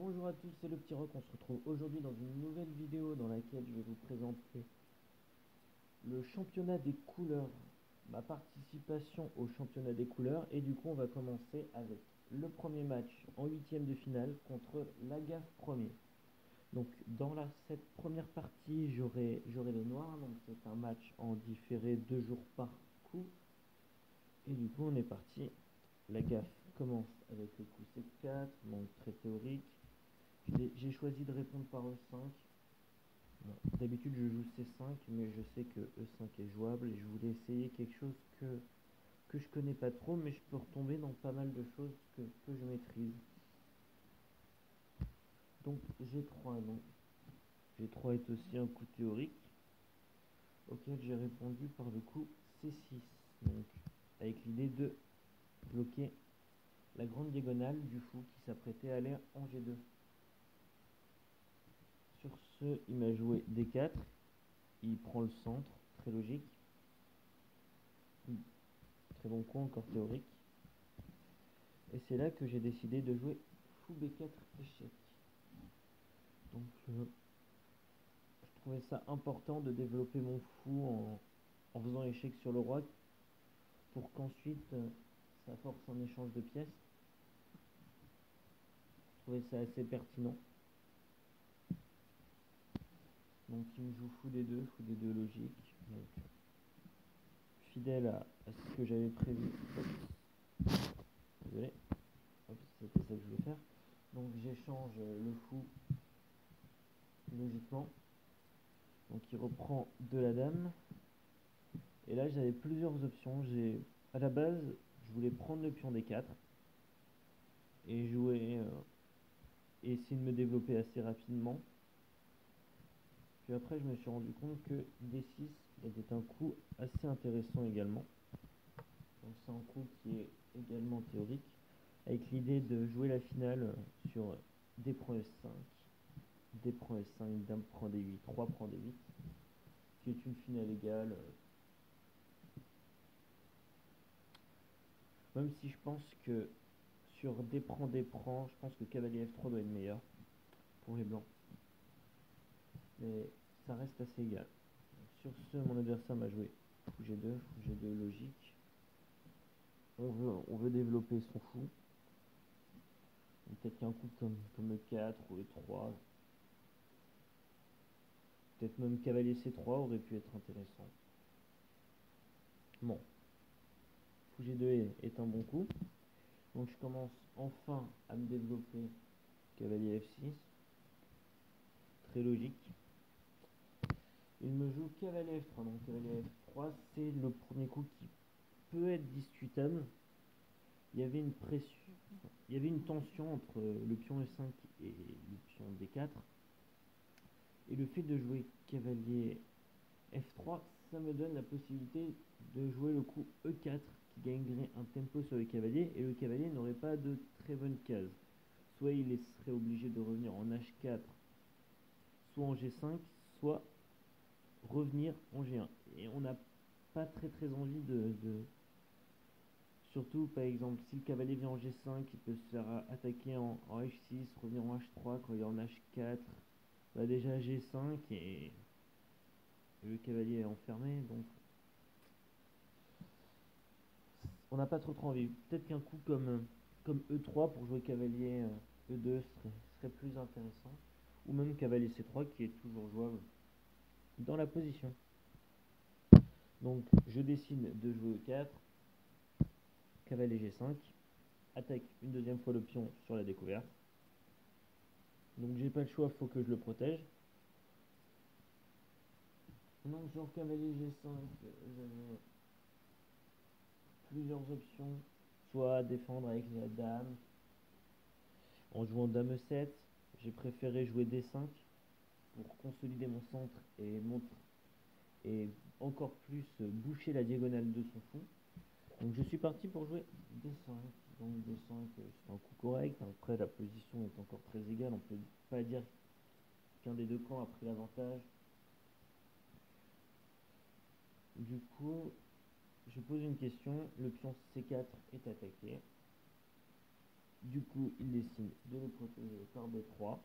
Bonjour à tous, c'est le petit Rock. On se retrouve aujourd'hui dans une nouvelle vidéo dans laquelle je vais vous présenter le championnat des couleurs, ma participation au championnat des couleurs. Et du coup, on va commencer avec le premier match en huitième de finale contre l'Agaf premier. Donc, cette première partie, j'aurai les noirs. Donc, c'est un match en différé 2 jours par coup. Et du coup, on est parti. L'Agaf commence avec le coup C4, donc très théorique. J'ai choisi de répondre par E5. Bon, d'habitude je joue C5, mais je sais que E5 est jouable et je voulais essayer quelque chose que je connais pas trop, mais je peux retomber dans pas mal de choses que je maîtrise. Donc G3, donc G3 est aussi un coup théorique auquel j'ai répondu par le coup C6, donc avec l'idée de bloquer la grande diagonale du fou qui s'apprêtait à aller en G2. Sur ce, il m'a joué D4, il prend le centre, très logique. Très bon coup, encore théorique. Et c'est là que j'ai décidé de jouer fou B4 échec. Donc je trouvais ça important de développer mon fou en faisant échec sur le roi pour qu'ensuite ça force un échange de pièces. Je trouvais ça assez pertinent. Donc il me joue fou D2 logique. Donc fidèle à ce que j'avais prévu. Désolé. C'était ça que je voulais faire. Donc j'échange le fou logiquement. Donc il reprend de la dame. Et là j'avais plusieurs options. À la base, je voulais prendre le pion D4 et jouer et essayer de me développer assez rapidement. Puis après je me suis rendu compte que D6 était un coup assez intéressant également. Donc c'est un coup qui est également théorique, avec l'idée de jouer la finale sur D prend S5, D prend S5, Dame prend D8, Roi prend D8, qui est une finale égale. Même si je pense que sur D prend, je pense que cavalier F3 doit être meilleur pour les blancs. Mais ça reste assez égal. Donc, sur ce, mon adversaire m'a joué fou G2, fou G2 logique. On veut développer son fou. Peut-être qu'un coup comme le 4 ou le 3, peut-être même cavalier C3 aurait pu être intéressant. Bon, fou G2 est un bon coup. Donc je commence enfin à me développer cavalier F6. Très logique. Il me joue cavalier F3. Donc cavalier F3, c'est le premier coup qui peut être discutable. Il y avait une pression, il y avait une tension entre le pion E5 et le pion D4. Et le fait de jouer cavalier F3, ça me donne la possibilité de jouer le coup E4 qui gagnerait un tempo sur le cavalier, et le cavalier n'aurait pas de très bonne case. Soit il serait obligé de revenir en H4, soit en G5, soit revenir en G1. Et on n'a pas très envie Surtout, par exemple, si le cavalier vient en G5, il peut se faire attaquer en H6, revenir en H3 quand il est en H4. Bah déjà G5 et le cavalier est enfermé, donc on n'a pas trop envie. Peut-être qu'un coup comme E3 pour jouer cavalier E2 serait plus intéressant. Ou même cavalier C3 qui est toujours jouable dans la position. Donc je décide de jouer E4, cavalier G5, attaque une deuxième fois le pion sur la découverte. Donc j'ai pas le choix, faut que je le protège. Donc sur cavalier G5, j'avais plusieurs options. Soit défendre avec la dame. En jouant dame E7, j'ai préféré jouer D5 pour consolider mon centre et encore plus boucher la diagonale de son fond. Donc je suis parti pour jouer D5. Donc D5 c'est un coup correct. Après la position est encore très égale. On peut pas dire qu'un des deux camps a pris l'avantage. Du coup, je pose une question. Le pion C4 est attaqué. Du coup, il décide de le protéger par B3,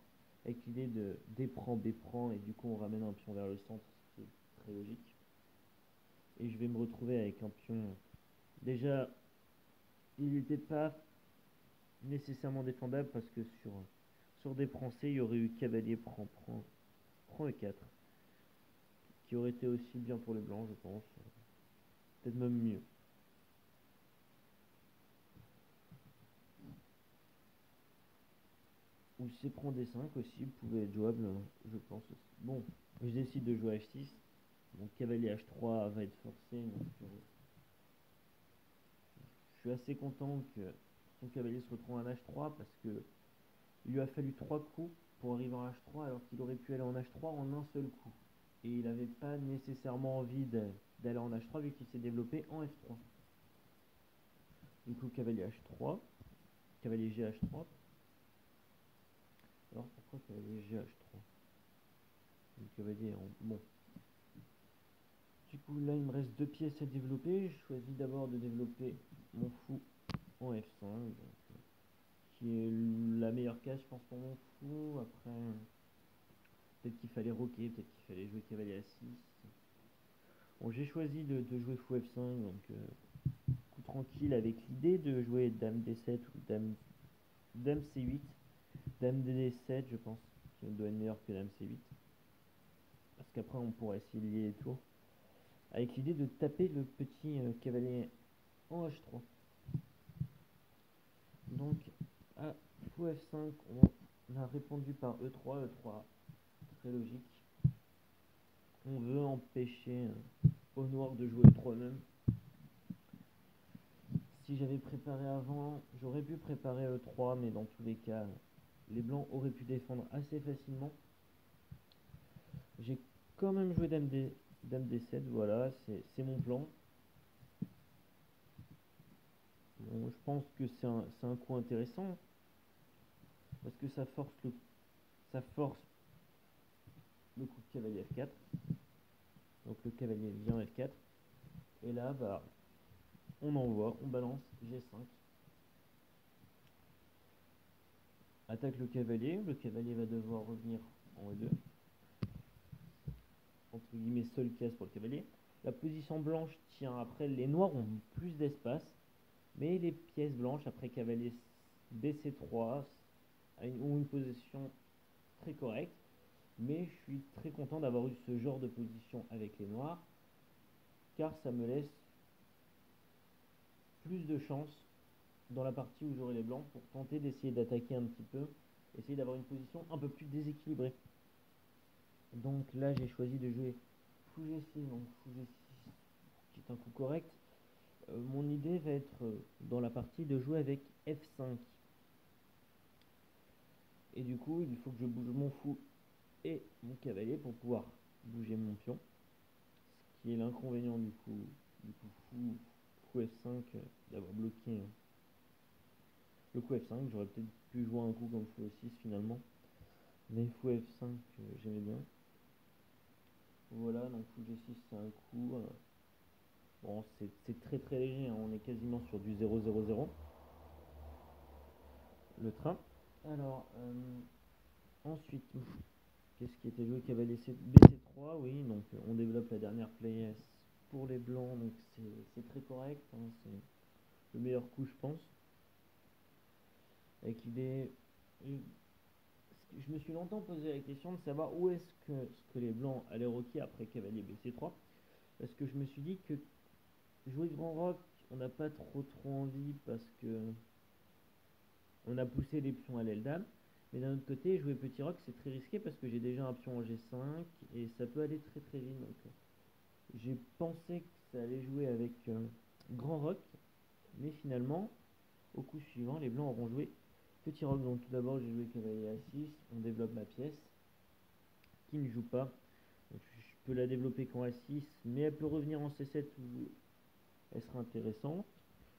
avec l'idée de D prend, B prend, et du coup on ramène un pion vers le centre, ce qui est très logique. Et je vais me retrouver avec un pion. Déjà, il n'était pas nécessairement défendable parce que sur des prend C, il y aurait eu cavalier prend, prend E4, qui aurait été aussi bien pour les blancs, je pense. Peut-être même mieux. Ou C prend D5 aussi pouvait être jouable, je pense aussi. Bon, je décide de jouer H6. Mon cavalier H3 va être forcé, donc je suis assez content que son cavalier se retrouve en H3 parce que il lui a fallu 3 coups pour arriver en H3 alors qu'il aurait pu aller en H3 en un seul coup. Et il n'avait pas nécessairement envie d'aller en H3 vu qu'il s'est développé en F3. Du coup, cavalier H3, cavalier GH3. Alors pourquoi cavalier GH3? Le cavalier en... Bon. Du coup, là, il me reste 2 pièces à développer. Je choisis d'abord de développer mon fou en F5. Donc, qui est la meilleure case, je pense, pour mon fou. Après, peut-être qu'il fallait roquer, peut-être qu'il fallait jouer cavalier A6. Bon, j'ai choisi de jouer fou F5, donc coup tranquille avec l'idée de jouer dame D7 ou dame C8. Dame D7, je pense, qui doit être meilleur que dame C8. Parce qu'après, on pourrait essayer de lier les tours. Avec l'idée de taper le petit cavalier en H3. Donc, à fou F5, on a répondu par E3, E3, très logique. On veut empêcher au noir de jouer E3 même. Si j'avais préparé avant, j'aurais pu préparer E3, mais dans tous les cas, les blancs auraient pu défendre assez facilement. J'ai quand même joué dame D7, voilà, c'est mon plan. Bon, je pense que c'est un coup intéressant, parce que ça force le coup de cavalier F4. Donc le cavalier vient F4. Et là, bah, on envoie, on balance G5. Attaque le cavalier va devoir revenir en E2. Entre guillemets, seule case pour le cavalier. La position blanche tient après, les noirs ont plus d'espace, mais les pièces blanches après cavalier BC3 ont une position très correcte. Mais je suis très content d'avoir eu ce genre de position avec les noirs, car ça me laisse plus de chance dans la partie où j'aurai les blancs pour tenter d'essayer d'attaquer un petit peu, essayer d'avoir une position un peu plus déséquilibrée. Donc là j'ai choisi de jouer fou G6, donc fou G6 qui est un coup correct. Mon idée va être dans la partie de jouer avec F5. Et du coup il faut que je bouge mon fou et mon cavalier pour pouvoir bouger mon pion. Ce qui est l'inconvénient du coup fou F5 d'avoir bloqué le coup F5. J'aurais peut-être pu jouer un coup comme fou E6 finalement. Mais fou F5 j'aimais bien. Voilà, donc fou G6 c'est un coup. Bon, c'est très très léger, hein, on est quasiment sur du 0-0-0. Le train. Alors, ensuite, qu'est-ce qui était joué? Cavalier BC3, oui, donc on développe la dernière pièce pour les blancs, donc c'est très correct, hein, c'est le meilleur coup, je pense. Avec l'idée. Je me suis longtemps posé la question de savoir où est-ce que les blancs allaient roquer après cavalier BC3. Parce que je me suis dit que jouer grand roc, on n'a pas trop envie parce que on a poussé les pions à l'aile dame. Mais d'un autre côté, jouer petit roc, c'est très risqué parce que j'ai déjà un pion en G5 et ça peut aller très très vite. Donc j'ai pensé que ça allait jouer avec grand roc, mais finalement, au coup suivant, les blancs auront joué petit roc. Donc tout d'abord, j'ai joué cavalier A6, on développe ma pièce qui ne joue pas. Donc, je peux la développer qu'en A6, mais elle peut revenir en C7 où elle sera intéressante.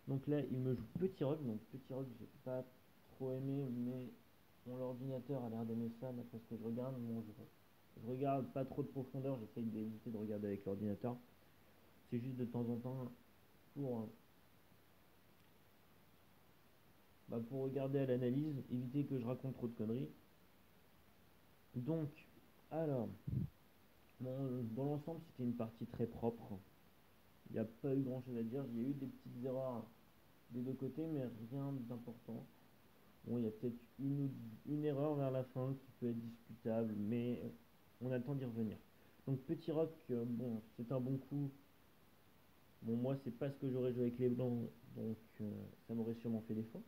Donc là, il me joue petit roc. Donc petit roc, j'ai pas trop aimé, mais mon ordinateur a l'air d'aimer ça d'après ce que je regarde. Bon, je regarde pas trop de profondeur, j'essaye d'éviter de regarder avec l'ordinateur. C'est juste de temps en temps pour pour regarder à l'analyse, éviter que je raconte trop de conneries. Donc, alors, bon, dans l'ensemble, c'était une partie très propre. Il n'y a pas eu grand chose à dire. Il y a eu des petites erreurs des deux côtés, mais rien d'important. Bon, il y a peut-être une erreur vers la fin qui peut être discutable, mais on a le temps d'y revenir. Donc, Petit Roc, bon, c'est un bon coup. Bon, moi, c'est pas ce que j'aurais joué avec les blancs, donc ça m'aurait sûrement fait défaut.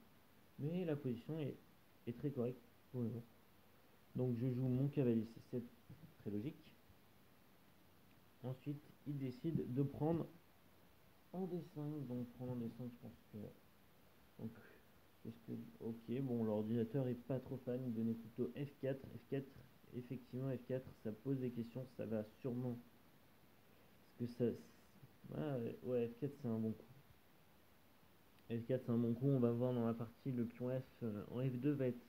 Mais la position est très correcte pour le moment. Donc, je joue mon cavalier C7, très logique. Ensuite, il décide de prendre en D5. Donc, prendre en D5, je pense que. Donc, qu'est-ce que. Ok, bon, l'ordinateur est pas trop fan. Il donnait plutôt F4. F4, effectivement, F4, ça pose des questions. Ça va sûrement. Parce que ça. Ah, ouais, F4, c'est un bon coup. F4, c'est un bon coup. On va voir dans la partie le pion F en F2 va être.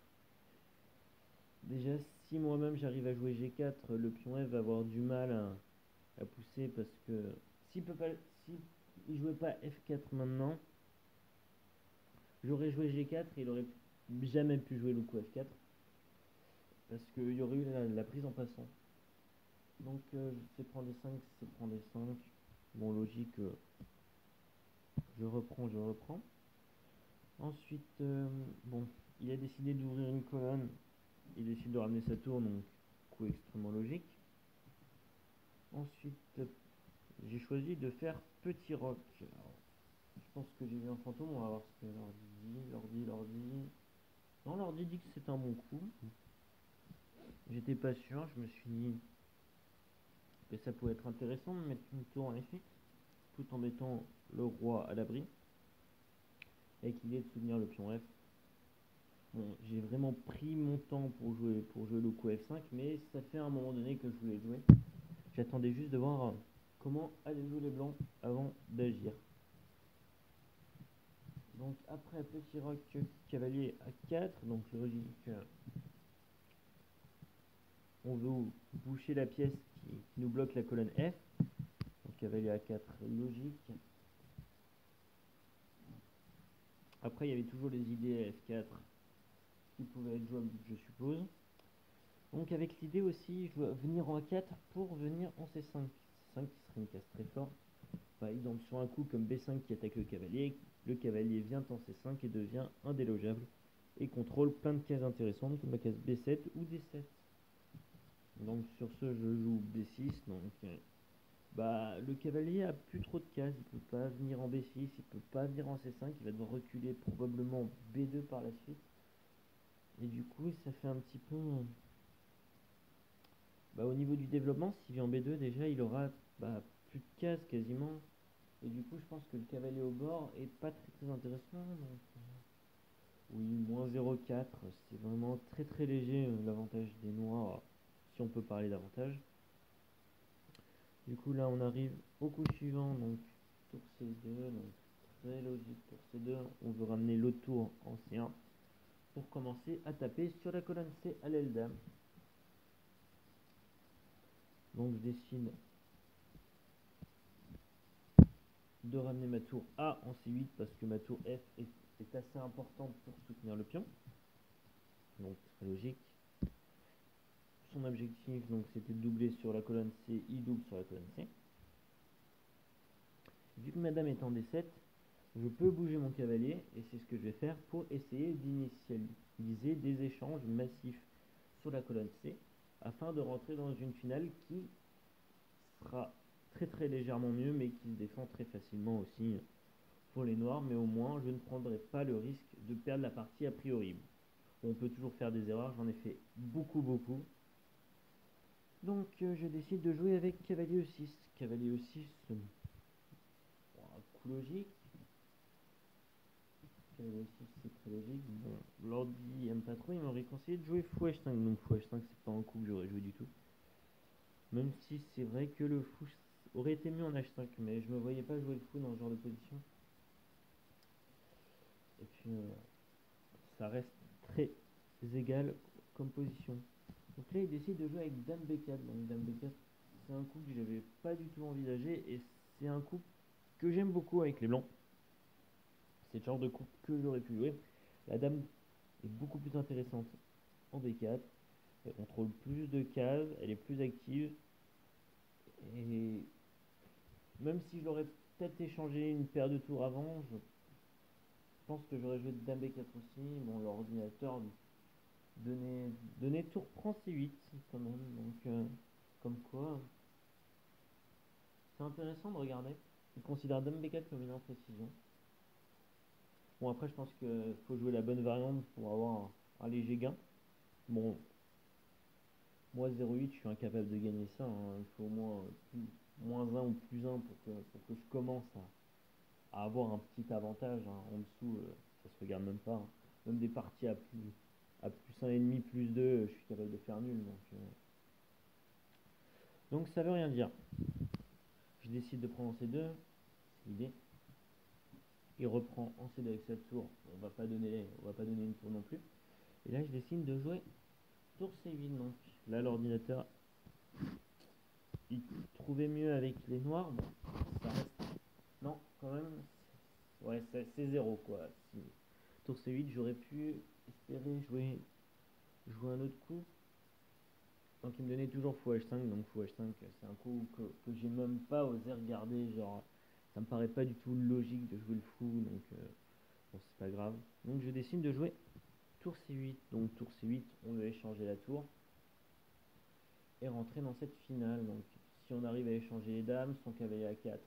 Déjà, si moi-même j'arrive à jouer G4, le pion F va avoir du mal à pousser parce que s'il peut pas, si il jouait pas F4 maintenant, j'aurais joué G4 et il aurait jamais pu jouer le coup F4 parce qu'il y aurait eu la prise en passant. Donc c'est prendre des 5, c'est prendre des 5. Bon, logique, je reprends. Ensuite, bon, il a décidé d'ouvrir une colonne. Il décide de ramener sa tour, donc coup extrêmement logique. Ensuite, j'ai choisi de faire Petit Roc. Alors, je pense que j'ai vu un fantôme, on va voir ce que l'ordi. Non, l'ordi dit que c'est un bon coup. J'étais pas sûr, je me suis dit que ça pouvait être intéressant de mettre une tour en effet, tout en mettant le roi à l'abri, avec l'idée de soutenir le pion F. Bon, j'ai vraiment pris mon temps pour jouer le coup F5, mais ça fait un moment donné que je voulais jouer. J'attendais juste de voir comment allaient jouer les blancs avant d'agir. Donc après Petit Roc, cavalier A4, donc logique, on veut boucher la pièce qui nous bloque la colonne F. Donc cavalier A4, logique. Après il y avait toujours les idées F4 qui pouvaient être jouables, je suppose. Donc avec l'idée aussi, je dois venir en A4 pour venir en C5. C5 qui serait une case très forte. Par exemple sur un coup comme B5 qui attaque le cavalier vient en C5 et devient indélogeable et contrôle plein de cases intéressantes comme la case B7 ou D7. Donc sur ce je joue B6, donc le cavalier a plus trop de cases, il peut pas venir en B6, il peut pas venir en C5, il va devoir reculer probablement B2 par la suite. Et du coup ça fait un petit peu... au niveau du développement, s'il vient en B2 déjà il aura plus de cases quasiment. Et du coup je pense que le cavalier au bord est pas très intéressant. Donc, oui, moins 0,4, c'est vraiment très très léger l'avantage des noirs, si on peut parler d'avantage. Du coup là on arrive au coup suivant, donc tour C2, donc très logique tour C2, on veut ramener le tour en C1 pour commencer à taper sur la colonne C à l'aile dame. Donc je décide de ramener ma tour A en C8 parce que ma tour F est assez importante pour soutenir le pion. Donc très logique. Son objectif donc c'était de doubler sur la colonne C, il double sur la colonne C. Vu que ma dame est en D7, je peux bouger mon cavalier et c'est ce que je vais faire pour essayer d'initialiser des échanges massifs sur la colonne C afin de rentrer dans une finale qui sera très très légèrement mieux mais qui se défend très facilement aussi pour les noirs, mais au moins je ne prendrai pas le risque de perdre la partie a priori. On peut toujours faire des erreurs, j'en ai fait beaucoup. Donc je décide de jouer avec cavalier E6. Cavalier E6, coup logique. Cavalier E6 c'est très logique. Bon, l'ordi aime pas trop, il m'aurait conseillé de jouer fou H5. Donc fou H5 c'est pas un coup que j'aurais joué du tout. Même si c'est vrai que le fou aurait été mieux en H5, mais je me voyais pas jouer le fou dans ce genre de position. Et puis ça reste très égal comme position. Donc là il décide de jouer avec Dame B4. Donc Dame B4 c'est un coup que j'avais pas du tout envisagé et c'est un coup que j'aime beaucoup avec les blancs. C'est le genre de coup que j'aurais pu jouer. La dame est beaucoup plus intéressante en B4. Elle contrôle plus de cases, elle est plus active. Et même si je l'aurais peut-être échangé une paire de tours avant, je pense que j'aurais joué dame B4 aussi. Bon, l'ordinateur donnait tour prend C8 quand même. Donc, comme quoi, c'est intéressant de regarder. Il considère dame B4 comme une imprécision. Bon, après, je pense qu'il faut jouer la bonne variante pour avoir un léger gain. Bon, moi 0,8, je suis incapable de gagner ça, hein. Il faut au moins moins 1 ou plus 1 pour que je commence à avoir un petit avantage, hein. En dessous, ça se regarde même pas, hein. Même des parties à plus 1,5, plus 2, je suis capable de faire nul. Donc ça veut rien dire. Je décide de prendre en C2, c'est l'idée. Il reprend en C2 avec sa tour. On va pas donner une tour non plus. Et là, je décide de jouer tour C8. Donc là, l'ordinateur, il trouvait mieux avec les noirs. Bon, ça reste. Non, quand même. Ouais, c'est 0 quoi. Si tour C8, j'aurais pu espérer jouer un autre coup. Donc il me donnait toujours fou H5, donc fou H5, c'est un coup que j'ai même pas osé regarder, genre ça me paraît pas du tout logique de jouer le fou, donc bon, c'est pas grave. Donc je décide de jouer tour C8, donc tour C8, on veut échanger la tour et rentrer dans cette finale. Donc si on arrive à échanger les dames, son cavalier A4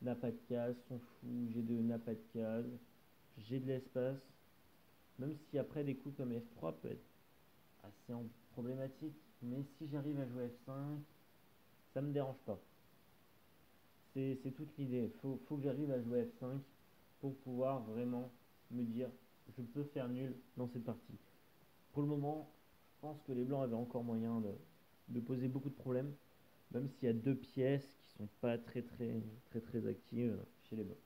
n'a pas de case, son fou G2 n'a pas de case, j'ai de l'espace, même si après des coups comme F3 peut être assez problématique, mais si j'arrive à jouer F5, ça me dérange pas. C'est toute l'idée. Faut que j'arrive à jouer F5 pour pouvoir vraiment me dire je peux faire nul dans cette partie. Pour le moment, je pense que les blancs avaient encore moyen de poser beaucoup de problèmes, même s'il y a deux pièces qui sont pas très actives chez les blancs.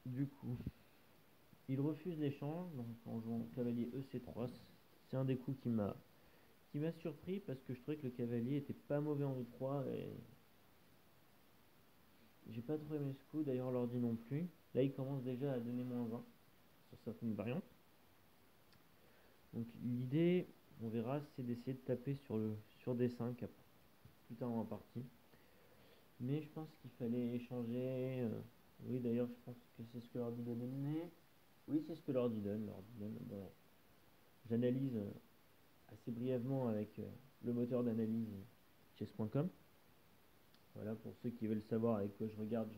Du coup, il refuse l'échange, donc en jouant cavalier EC3, c'est un des coups qui m'a surpris parce que je trouvais que le cavalier était pas mauvais en E3 et j'ai pas trop aimé ce coup, d'ailleurs l'ordi non plus. Là il commence déjà à donner moins 1 sur certaines variantes. Donc l'idée, on verra, c'est d'essayer de taper sur D5 plus tard dans la partie. Mais je pense qu'il fallait échanger. Oui d'ailleurs je pense que c'est ce que l'ordi doit donner. Oui c'est ce que l'ordi donne. Bon, j'analyse assez brièvement avec le moteur d'analyse chess.com. Voilà, pour ceux qui veulent savoir avec quoi je regarde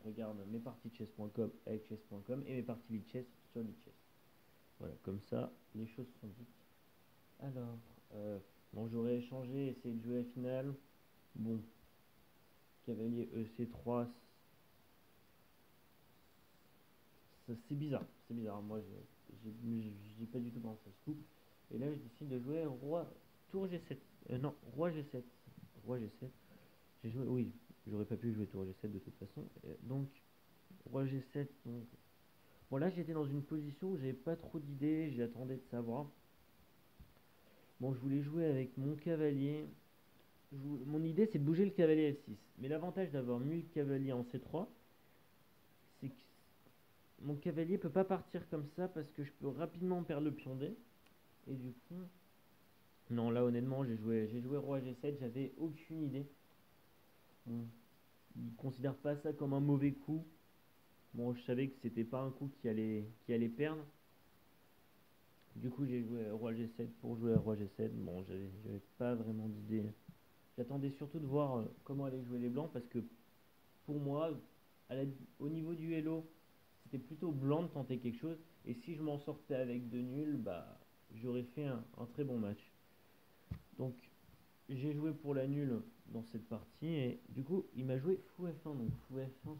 mes parties de chess.com avec chess.com et mes parties Lichess sur Lichess. Voilà, comme ça, les choses sont dites. Alors, bon, j'aurais échangé, essayé de jouer la finale. Bon, cavalier EC3, c'est bizarre, c'est bizarre. Moi, j'ai pas du tout pensé à ce coup. Et là, je décide de jouer roi, tour G7. Non, roi G7. Roi G7. J'ai joué, oui, j'aurais pas pu jouer tour G7 de toute façon. Donc, roi G7. Donc, bon, là, j'étais dans une position où j'avais pas trop d'idées, j'attendais de savoir. Bon, je voulais jouer avec mon cavalier. Mon idée, c'est de bouger le cavalier F6. Mais l'avantage d'avoir mis le cavalier en C3, c'est que mon cavalier peut pas partir comme ça parce que je peux rapidement perdre le pion D. Et du coup, non, là, honnêtement, j'ai joué roi G7, j'avais aucune idée. Bon, il considère pas ça comme un mauvais coup. Bon, je savais que c'était pas un coup qui allait perdre. Du coup, j'ai joué roi G7 pour jouer à roi G7. Bon, j'avais pas vraiment d'idée. J'attendais surtout de voir comment allaient jouer les blancs parce que pour moi, au niveau du hello, c'était plutôt blanc de tenter quelque chose. Et si je m'en sortais avec de nul, bah, j'aurais fait un très bon match. Donc, j'ai joué pour la nulle dans cette partie. Et du coup, il m'a joué fou F1. Donc, fou F1,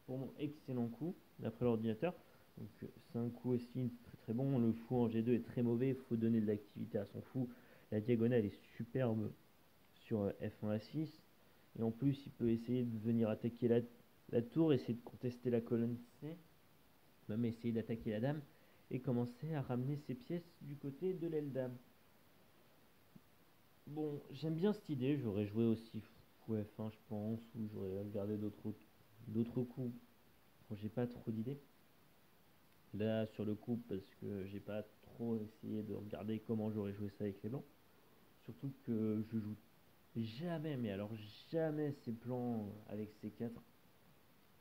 pour mon excellent coup, d'après l'ordinateur. Donc, c'est un coup aussi très bon. Le fou en G2 est très mauvais. Il faut donner de l'activité à son fou. La diagonale est superbe sur F1 A6. Et en plus, il peut essayer de venir attaquer la tour, essayer de contester la colonne C, même essayer d'attaquer la dame, et commencer à ramener ses pièces du côté de l'aile dame. Bon, j'aime bien cette idée, j'aurais joué aussi fou F1 je pense, ou j'aurais regardé d'autres coups. Bon, j'ai pas trop d'idées. Là, sur le coup, parce que j'ai pas trop essayé de regarder comment j'aurais joué ça avec les blancs. Surtout que je joue jamais, mais alors jamais ces plans avec C4.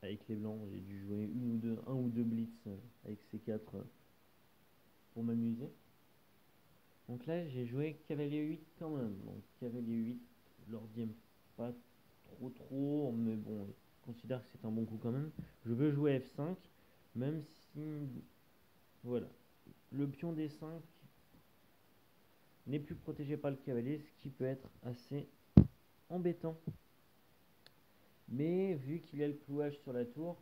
Avec les blancs, j'ai dû jouer un ou deux blitz avec C4 pour m'amuser. Donc là, j'ai joué cavalier 8 quand même. Donc cavalier 8, l'ordi aime pas trop, mais bon, il considère que c'est un bon coup quand même. Je veux jouer F5, même si, voilà, le pion D5 n'est plus protégé par le cavalier, ce qui peut être assez embêtant. Mais vu qu'il a le clouage sur la tour,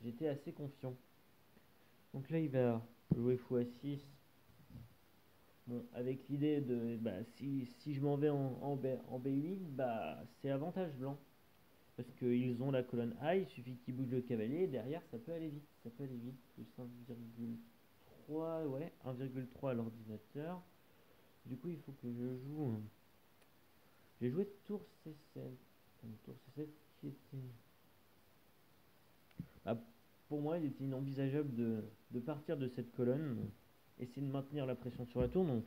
j'étais assez confiant. Donc là, il va jouer fou à 6. Bon, avec l'idée de si je m'en vais en B8, bah c'est avantage blanc. Parce qu'ils ont la colonne A, il suffit qu'ils bougent le cavalier, et derrière ça peut aller vite. Ça peut aller vite. Plus 1,3, ouais, 1,3 à l'ordinateur. Du coup, il faut que je joue. J'ai joué tour C7. Tour C7 qui était. Bah, pour moi, il était inenvisageable de partir de cette colonne. Essayer de maintenir la pression sur la tour, donc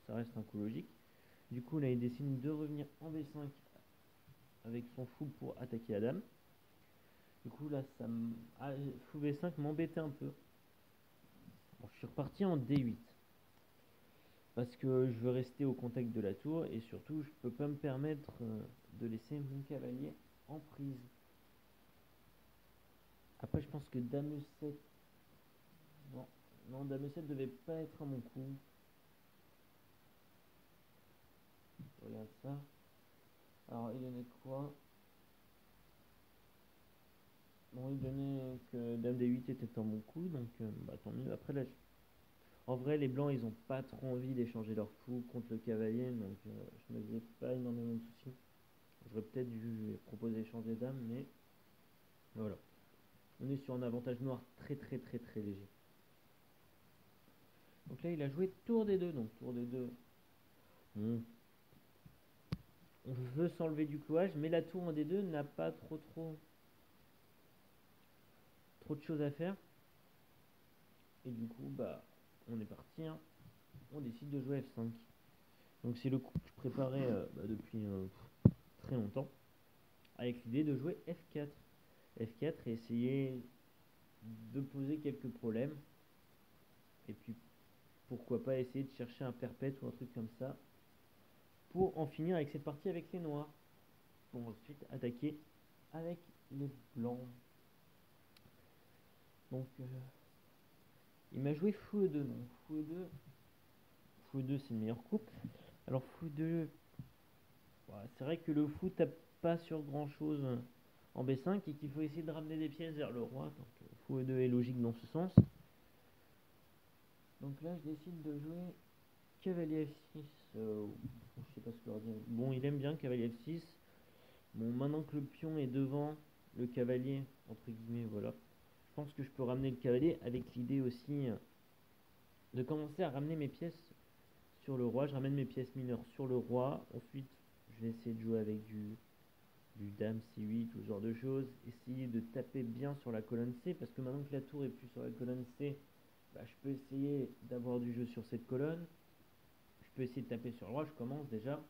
ça reste un coup logique. Du coup, là, il décide de revenir en B5 avec son fou pour attaquer la dame. Du coup, là, fou B5 m'embêtait un peu. Bon, je suis reparti en D8. Parce que je veux rester au contact de la tour et surtout, je peux pas me permettre de laisser mon cavalier en prise. Après, je pense que Dame E7. Non, non, Dame E7 devait pas être à mon coup. Je regarde ça. Alors, il donnait quoi? Bon, il donnait que Dame D8 était un bon coup, donc bah, tant mieux. Après, là, en vrai, les blancs, ils ont pas trop envie d'échanger leur fou contre le cavalier, donc je me faisais pas énormément de soucis. J'aurais peut-être dû proposer d'échanger dame, mais voilà. On est sur un avantage noir très léger. Donc là, il a joué tour des deux, donc tour des deux. On veut s'enlever du clouage, mais la tour en D2 n'a pas trop de choses à faire. Et du coup, bah, on est parti. Hein. On décide de jouer F5. Donc c'est le coup que je préparais depuis très longtemps, avec l'idée de jouer F4. F4 et essayer de poser quelques problèmes. Et puis pourquoi pas essayer de chercher un perpète ou un truc comme ça pour en finir avec cette partie avec les noirs. Pour ensuite attaquer avec les blancs. Donc il m'a joué fou E2. Donc fou E2 c'est le meilleur coup. Alors fou E2, c'est vrai que le fou tape pas sur grand chose en B5 et qu'il faut essayer de ramener des pièces vers le roi. Donc fou E2 est logique dans ce sens. Donc là je décide de jouer cavalier F6. Je sais pas ce que leur dire. Bon, il aime bien cavalier F6. Bon, maintenant que le pion est devant le cavalier, entre guillemets, voilà. Je pense que je peux ramener le cavalier avec l'idée aussi de commencer à ramener mes pièces sur le roi. Je ramène mes pièces mineures sur le roi. Ensuite, je vais essayer de jouer avec du dame C8 ou ce genre de choses. Essayer de taper bien sur la colonne C, parce que maintenant que la tour est plus sur la colonne C, bah, je peux essayer d'avoir du jeu sur cette colonne. Je peux essayer de taper sur le roi. Je commence déjà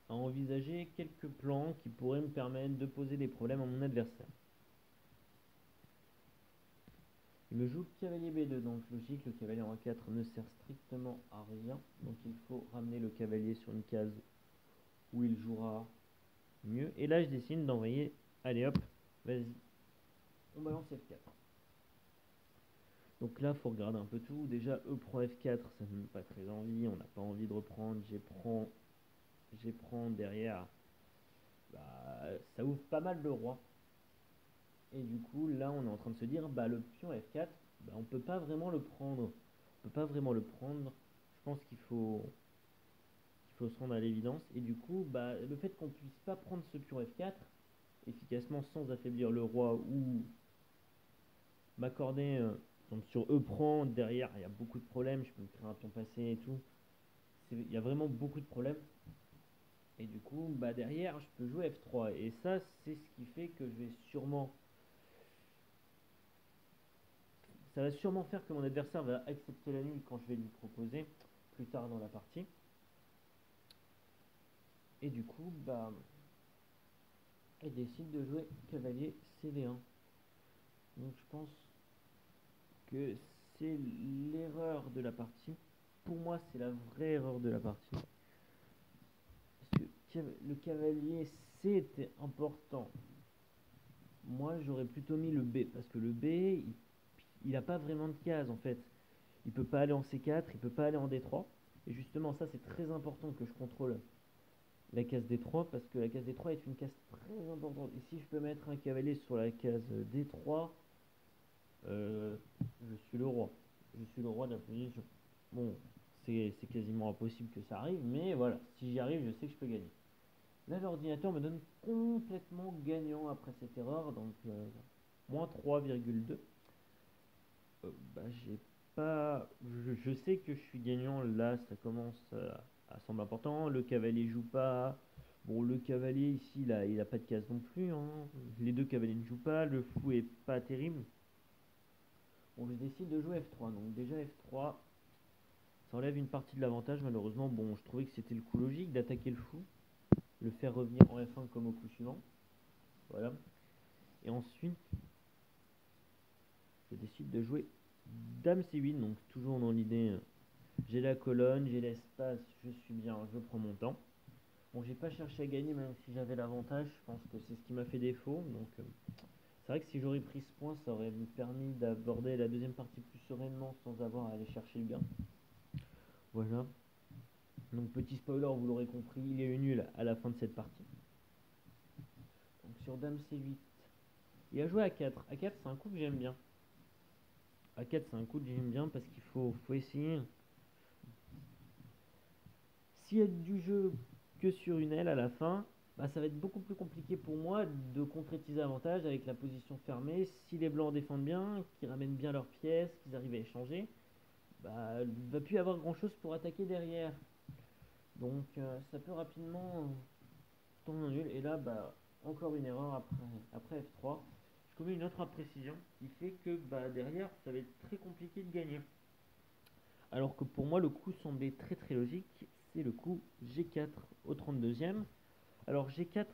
à envisager quelques plans qui pourraient me permettre de poser des problèmes à mon adversaire. Il me joue cavalier B2, donc logique, le cavalier en A4 ne sert strictement à rien, donc il faut ramener le cavalier sur une case où il jouera mieux. Et là je décide d'envoyer, allez hop, vas-y, on balance F4. Donc là, il faut regarder un peu tout. Déjà, E prend F4, ça ne donne pas très envie, on n'a pas envie de reprendre. G prend derrière, bah, ça ouvre pas mal le roi. Et du coup, là, on est en train de se dire, bah, le pion F4, bah, on peut pas vraiment le prendre. On peut pas vraiment le prendre. Je pense qu'il faut se rendre à l'évidence. Et du coup, bah, le fait qu'on puisse pas prendre ce pion F4 efficacement sans affaiblir le roi ou m'accorder, donc sur E prend, derrière, il y a beaucoup de problèmes. Je peux me créer un pion passé et tout. Il y a vraiment beaucoup de problèmes. Et du coup, bah, derrière, je peux jouer F3. Et ça, c'est ce qui fait que je vais sûrement ça va sûrement faire que mon adversaire va accepter la nulle quand je vais lui proposer plus tard dans la partie. Et du coup, bah, il décide de jouer cavalier CD1. Donc je pense que c'est l'erreur de la partie. Pour moi, c'est la vraie erreur de la partie. Parce que le cavalier C était important. Moi, j'aurais plutôt mis le B. Parce que le B, il n'a pas vraiment de case en fait. Il peut pas aller en C4, il peut pas aller en D3. Et justement, ça, c'est très important que je contrôle la case D3 parce que la case D3 est une case très importante. Et si je peux mettre un cavalier sur la case D3, je suis le roi. Je suis le roi de la position. Bon, c'est quasiment impossible que ça arrive, mais voilà, si j'y arrive, je sais que je peux gagner. Là, l'ordinateur me donne complètement gagnant après cette erreur, donc moins 3,2. Bah, j'ai pas. Je sais que je suis gagnant, là, ça commence à sembler important. Le cavalier joue pas. Bon, le cavalier ici, là, il a pas de case non plus, hein. Les deux cavaliers ne jouent pas, le fou est pas terrible. Bon, je décide de jouer F3. Donc déjà F3, ça enlève une partie de l'avantage malheureusement. Bon, je trouvais que c'était le coup logique d'attaquer le fou, le faire revenir en F1 comme au coup suivant. Voilà. Et ensuite, je décide de jouer Dame C8. Donc toujours dans l'idée, j'ai la colonne, j'ai l'espace, je suis bien, je prends mon temps. Bon, j'ai pas cherché à gagner même si j'avais l'avantage. Je pense que c'est ce qui m'a fait défaut. Donc c'est vrai que si j'aurais pris ce point, ça aurait me permis d'aborder la deuxième partie plus sereinement sans avoir à aller chercher le gain. Voilà. Donc petit spoiler, vous l'aurez compris, il est nul à la fin de cette partie. Donc sur Dame C8, il a joué A4. A4 c'est un coup que j'aime bien. A4 c'est un coup que j'aime bien parce qu'il faut essayer. S'il y a du jeu que sur une aile à la fin, bah, ça va être beaucoup plus compliqué pour moi de concrétiser l'avantage avec la position fermée. Si les blancs défendent bien, qu'ils ramènent bien leurs pièces, qu'ils arrivent à échanger, bah, il ne va plus y avoir grand chose pour attaquer derrière. Donc ça peut rapidement tomber nul. Et là, bah, encore une erreur après F3. Je commets une autre imprécision qui fait que bah, derrière, ça va être très compliqué de gagner. Alors que pour moi, le coup semblait très très logique. C'est le coup G4 au 32e. Alors G4,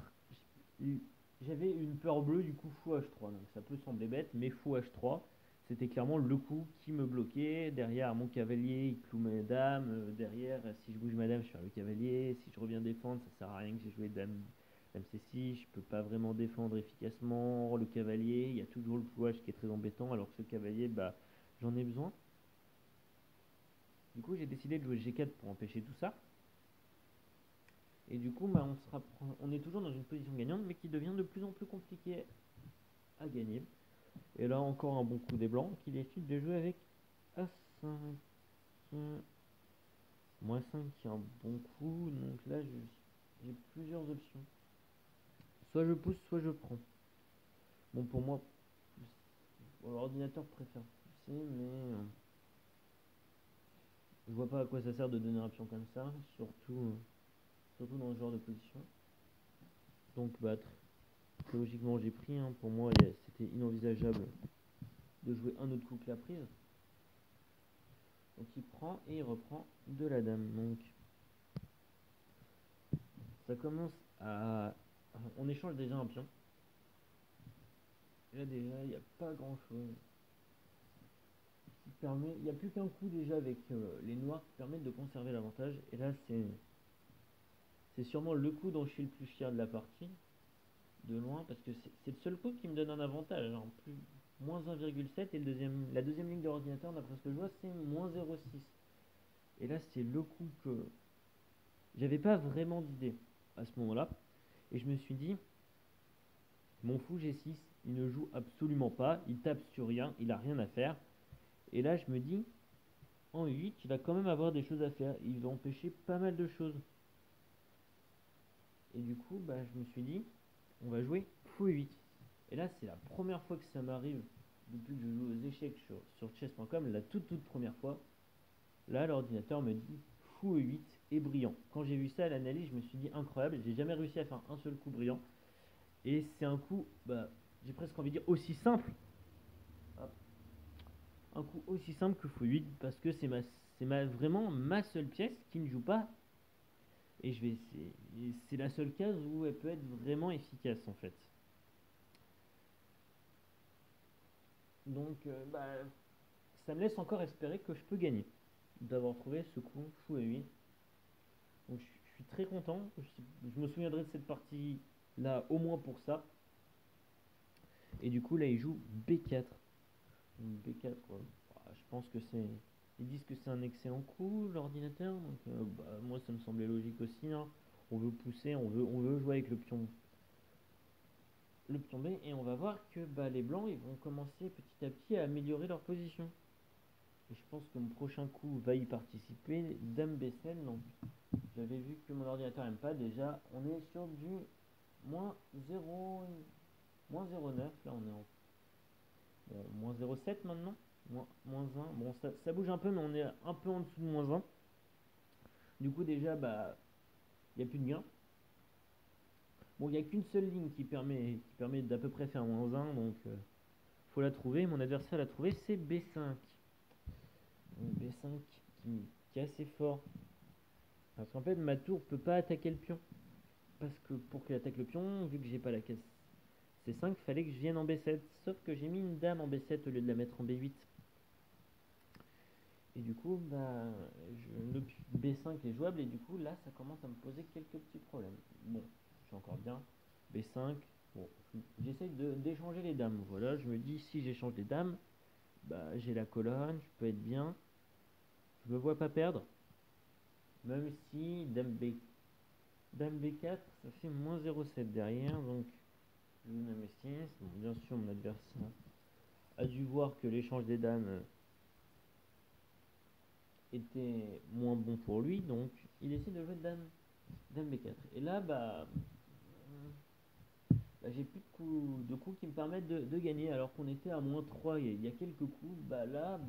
j'avais une peur bleue du coup fou H3. Donc ça peut sembler bête, mais fou H3, c'était clairement le coup qui me bloquait. Derrière, mon cavalier, il cloue ma dame. Derrière, si je bouge ma dame, je perds le cavalier. Si je reviens défendre, ça sert à rien que j'ai joué dame C6. Je peux pas vraiment défendre efficacement le cavalier. Il y a toujours le flouage qui est très embêtant, alors que ce cavalier, bah, j'en ai besoin. Du coup, j'ai décidé de jouer G4 pour empêcher tout ça. Et du coup, bah, on est toujours dans une position gagnante, mais qui devient de plus en plus compliquée à gagner. Et là, encore un bon coup des blancs qui décide de jouer avec A5. Moins 5 qui est un bon coup. Donc là, j'ai plusieurs options. Soit je pousse, soit je prends. Bon, pour moi, l'ordinateur préfère pousser, mais je vois pas à quoi ça sert de donner un pion comme ça, surtout dans ce genre de position. Donc battre. Logiquement, j'ai pris. Hein. Pour moi, c'était inenvisageable de jouer un autre coup que la prise. Donc il prend et il reprend de la dame. Donc ça commence à... On échange déjà un pion. Et là déjà, il n'y a pas grand chose. Il n'y a plus qu'un coup déjà avec les noirs qui permettent de conserver l'avantage. Et là, c'est sûrement le coup dont je suis le plus fier de la partie. De loin, parce que c'est le seul coup qui me donne un avantage. En plus, moins 1,7 et la deuxième ligne de l'ordinateur, d'après ce que je vois, c'est moins 0,6. Et là, c'est le coup que j'avais pas vraiment d'idée à ce moment-là. Et je me suis dit, mon fou G6, il ne joue absolument pas, il tape sur rien, il a rien à faire. Et là, je me dis, en 8, il va quand même avoir des choses à faire. Il va empêcher pas mal de choses. Et du coup, bah, je me suis dit, on va jouer fou 8. Et là, c'est la première fois que ça m'arrive depuis que je joue aux échecs sur chess.com, la toute première fois. Là, l'ordinateur me dit fou E8 est brillant. Quand j'ai vu ça à l'analyse, je me suis dit incroyable, j'ai jamais réussi à faire un seul coup brillant. Et c'est un coup, bah, j'ai presque envie de dire aussi simple. Hop. un coup aussi simple que x8 parce que vraiment ma seule pièce qui ne joue pas. Et c'est la seule case où elle peut être vraiment efficace en fait. Donc ça me laisse encore espérer que je peux gagner d'avoir trouvé ce coup fou et 8. Donc je suis très content. Je me souviendrai de cette partie là au moins pour ça. Et du coup là il joue B4. B4 quoi. Je pense que c'est. Ils disent que c'est un excellent coup l'ordinateur. Donc moi ça me semblait logique aussi. Hein. On veut pousser, on veut jouer avec le pion B et on va voir que les blancs ils vont commencer petit à petit à améliorer leur position. Et je pense que mon prochain coup va y participer. Dame B7, donc j'avais vu que mon ordinateur n'aime pas. Déjà, on est sur du moins 0, moins 0,9. Là, on est en moins 0,7 maintenant. Moins 1. Bon, ça bouge un peu, mais on est un peu en dessous de moins 1. Du coup, déjà, il n'y a plus de gain. Bon, il n'y a qu'une seule ligne qui permet d'à peu près faire moins 1, donc faut la trouver. Mon adversaire l'a trouvé, c'est B5. Donc, B5 qui est assez fort. Parce qu'en fait, ma tour peut pas attaquer le pion. Parce que pour qu'il attaque le pion, vu que j'ai pas la case C5, fallait que je vienne en B7. Sauf que j'ai mis une dame en B7 au lieu de la mettre en B8. Et du coup, le B5 est jouable. Et du coup, là, ça commence à me poser quelques petits problèmes. Bon, je suis encore bien. B5. Bon, j'essaye d'échanger les dames. Voilà, je me dis, si j'échange les dames, j'ai la colonne, je peux être bien. Je me vois pas perdre. Même si dame B4, ça fait moins 0,7 derrière. Donc, je joue dame B6. Bon, bien sûr, mon adversaire a dû voir que l'échange des dames était moins bon pour lui. Donc, il décide de jouer dame B4. Et là, j'ai plus de coups qui me permettent de gagner. Alors qu'on était à moins 3 il y a quelques coups. Là,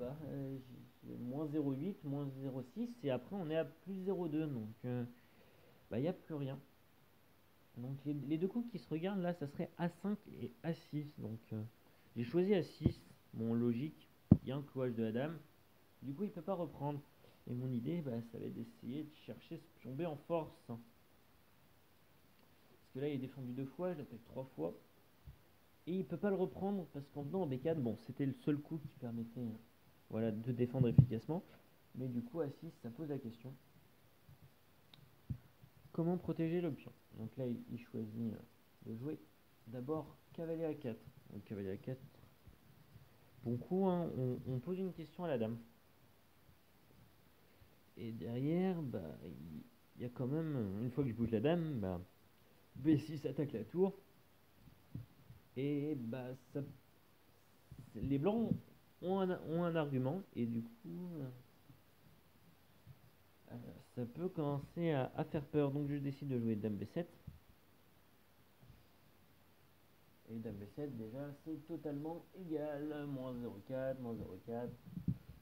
j'ai moins 0,8, moins 0,6. Et après, on est à plus 0,2. Donc, il n'y a plus rien. Donc les deux coups qui se regardent là, ça serait A5 et A6. Donc j'ai choisi A6. Bon, logique, il y a un clouage de la dame. Du coup, il peut pas reprendre. Et mon idée, ça va être d'essayer de chercher ce pion B en force. Parce que là, il est défendu 2 fois, je l'attaque 3 fois. Et il peut pas le reprendre parce qu'en venant en B4, bon, c'était le seul coup qui permettait de défendre efficacement. Mais du coup, A6, ça pose la question. Comment protéger le pion? Donc là, il choisit de jouer d'abord cavalier A4. Donc cavalier A4. Bon coup, hein, on pose une question à la dame. Et derrière, il y a quand même, une fois que je bouge la dame, B6 attaque la tour. Et les blancs ont un argument. Et du coup, ça peut commencer à faire peur. Donc je décide de jouer dame B7. Et dame B7, déjà, c'est totalement égal. Moins 0,4, moins 0,4.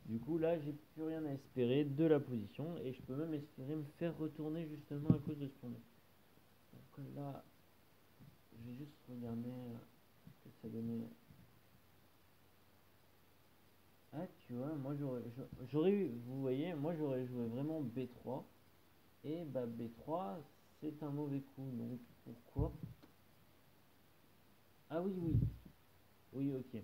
Du coup, là, j'ai plus rien à espérer de la position. Et je peux même espérer me faire retourner justement à cause de ce pion. Donc là, je vais juste regarder ce que ça donnait. Ah, tu vois, moi j'aurais eu, vous voyez, moi j'aurais joué vraiment B3. Et B3, c'est un mauvais coup. Donc pourquoi? Ah oui, oui. Oui, ok.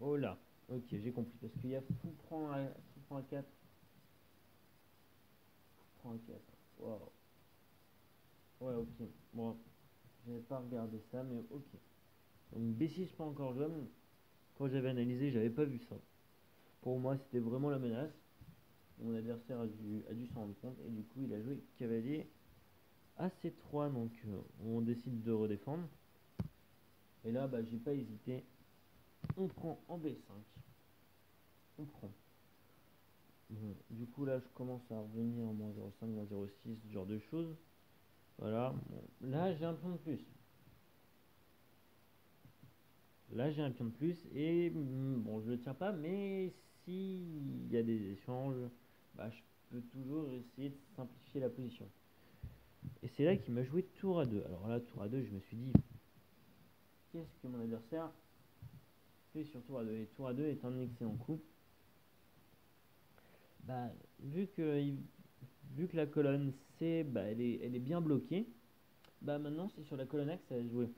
Oh là. Ok, j'ai compris. Parce qu'il y a fou prend à 4. Fou prend à 4. Wow. Ouais, ok. Bon, j'avais pas regardé ça, mais ok. Donc B6 pas encore jouable. Quand j'avais analysé, j'avais pas vu ça. Pour moi, c'était vraiment la menace. Mon adversaire a dû s'en rendre compte et du coup, il a joué cavalier à C3. Donc, on décide de redéfendre. Et là, j'ai pas hésité. On prend en B5. On prend. Bon, du coup, là, je commence à revenir en moins 0,5, moins 0,6, ce genre de choses. Voilà. Bon, là, j'ai un pion de plus. Là, j'ai un pion de plus et bon, je le tiens pas, mais s'il y a des échanges, je peux toujours essayer de simplifier la position. Et c'est là qu'il m'a joué tour à 2. Alors là, tour à 2, je me suis dit, qu'est-ce que mon adversaire fait sur tour A2. Et tour A2 est un excellent coup. Bah, vu que la colonne C, bah, elle est bien bloquée, bah maintenant c'est sur la colonne A que ça va jouer.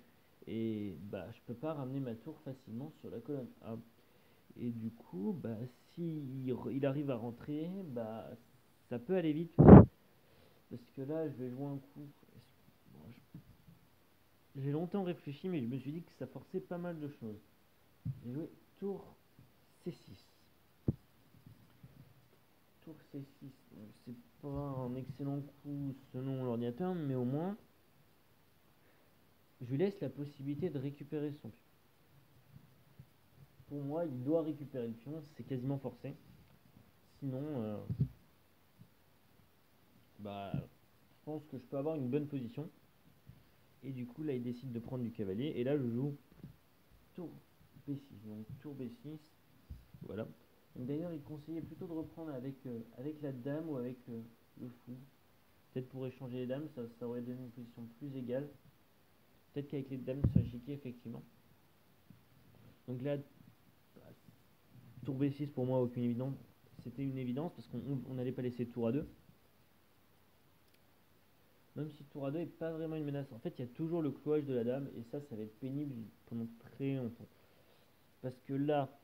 Et bah je peux pas ramener ma tour facilement sur la colonne A. Et du coup, bah si il arrive à rentrer, bah ça peut aller vite. Parce que là, je vais jouer un coup. Bon, j'ai longtemps réfléchi, mais je me suis dit que ça forçait pas mal de choses. J'ai joué tour C6. Tour C6. C'est pas un excellent coup selon l'ordinateur, mais au moins, je lui laisse la possibilité de récupérer son pion. Pour moi, il doit récupérer le pion, c'est quasiment forcé. Sinon, bah, je pense que je peux avoir une bonne position. Et du coup, là, il décide de prendre du cavalier. Et là, je joue tour B6. Donc, tour B6. Voilà. D'ailleurs, il conseillait plutôt de reprendre avec la dame ou avec le fou. Peut-être pour échanger les dames, ça aurait donné une position plus égale. Peut-être qu'avec les dames, ça chiquait effectivement. Donc là, bah, tour B6 pour moi, aucune évidence. C'était une évidence parce qu'on n'allait pas laisser tour A2. Même si tour A2 n'est pas vraiment une menace. En fait, il y a toujours le cloisage de la dame et ça va être pénible pendant très longtemps. Parce que là,